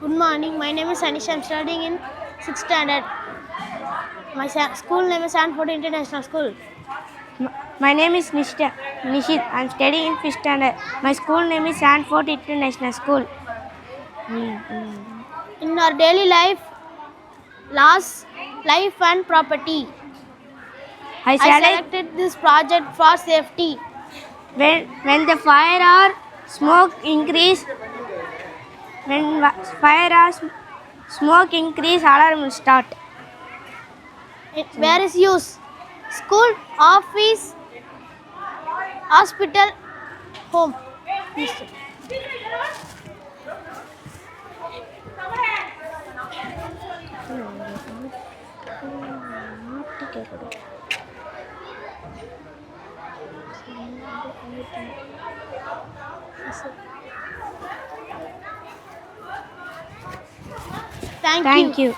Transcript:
Good morning. My name is Anish. I'm studying in 6th standard. My school name is Sanford International School. My name is Nishith. I'm studying in 5th standard. My school name is Sanford International School. In our daily life, loss, life and property. I I select selected this project for safety. when the fire or smoke increase. When fire or smoke increase, alarm will start. Where is use? School, office, hospital, home. Thank you. Thank you.